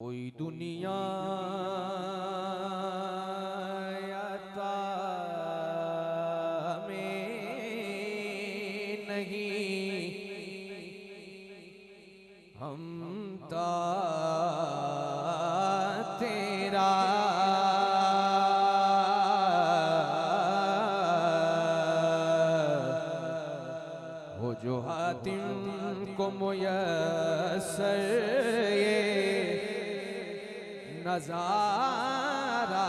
कोई दुनिया आता में नहीं, हम ता तेरा वो जो हातिम को मुयस्सर ये नजारा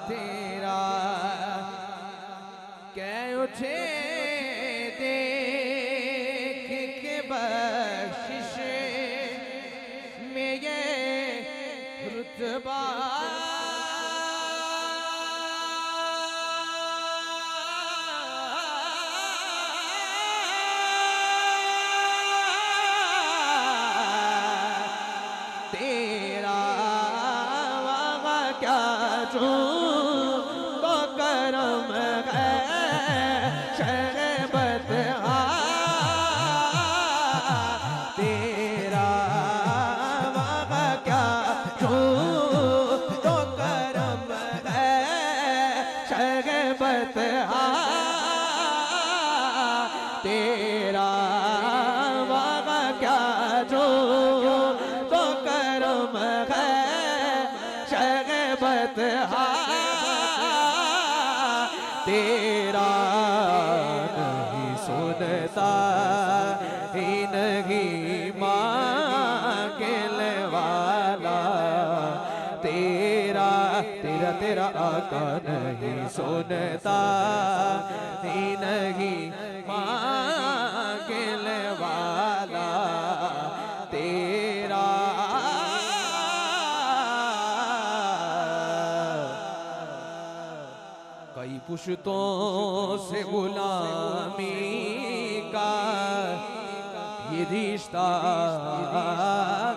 तेरा कह उठे देख के बख्शिश में ये रुतबा तो करम है शरबत तेरा वागा क्या तो करम है शरबत तेरा वागा क्या तो करम है शरबत तेरा नहीं सुनता ही नहीं मांगने वाला तेरा तेरा तेरा आका नहीं सुनता ही नहीं मांगने वाला तेरा कई पुश्तों से गुलामी का ये रिश्ता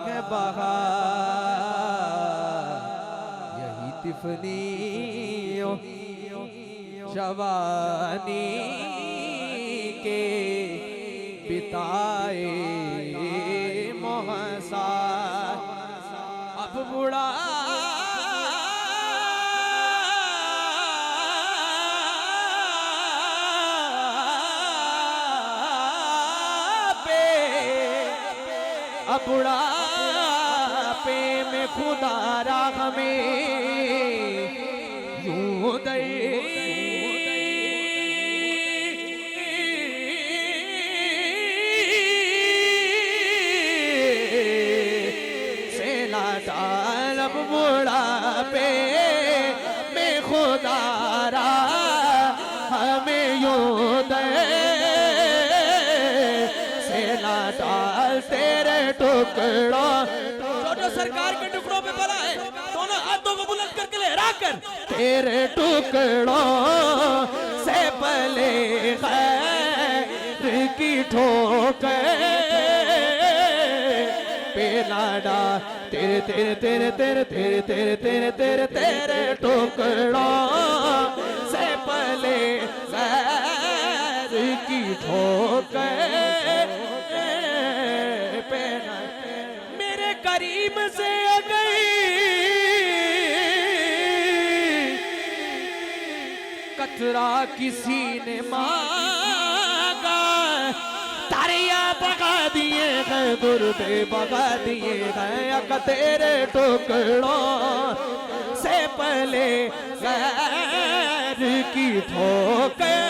है बहा यही तिफलियों जवानी के बिताए मोहसा अब बुढ़ा बुढ़ापे में खुदा राह में यूं से लाचार अब बुढ़ापे में खुदा राह में यूं डाल तेरे टुकड़ों जो सरकार के टुकड़ों पे पड़ा है दोनों हाथों को बुलंद करके लहरा कर तेरे टुकड़ों से पले खैर की ठोकर पे नाडा तेरे तेरे तेरे तेरे तेरे तेरे तेरे तेरे तेरे टुकड़ों से पले खैर की ठोकर मेरे करीम से गई कतरा किसी ने मांगा तारिया बगा दिए गए गुर्दे बगा दिए गए अक तेरे टुकड़ों से पहले गैर की ठोकर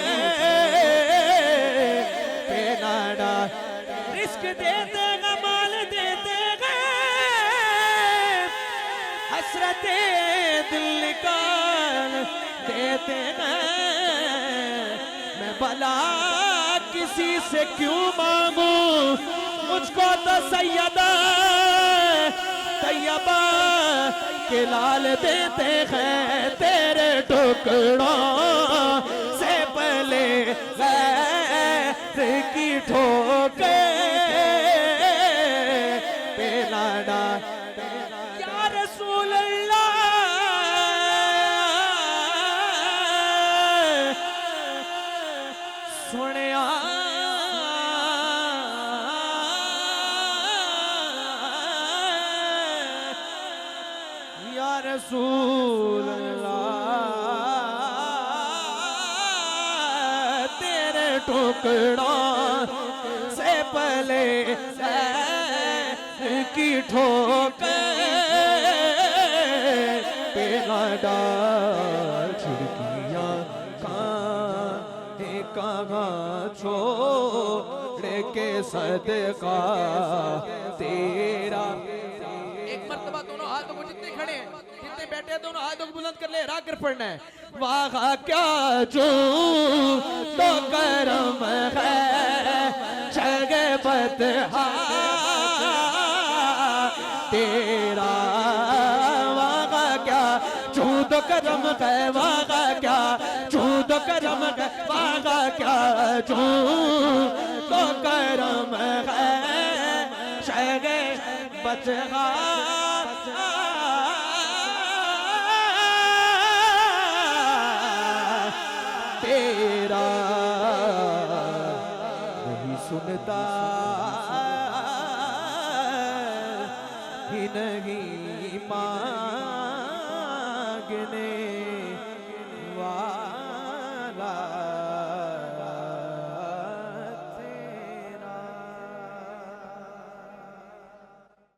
पे नाडा रिस्क देते हसरते दिल निकाल देते हैं मैं भला किसी से क्यों मांगू मुझको तो सैयदा तैयबा के लाल देते हैं तेरे टुकड़ों से पहले गैर की ठोकर पे नाडा सुनिया रसूल अल्लाह तेरे टुकड़ों से पले की ठोकर पे ना डाल खिड़कियां कहाँ छोड़ के सदका तेरा। एक मर्तबा दोनों हाथों को जितने खड़े हैं जितने बैठे हैं दोनों हाथों को बुलंद कर ले राग कर पढ़ना है। वाह क्या जो तो करम है जगपत तेरा। वाह क्या चूद करम है वाह क्या चूद करम है वाह क्या चूद करम है जगपत तेरा। नहीं सुनता ही नहीं मांगने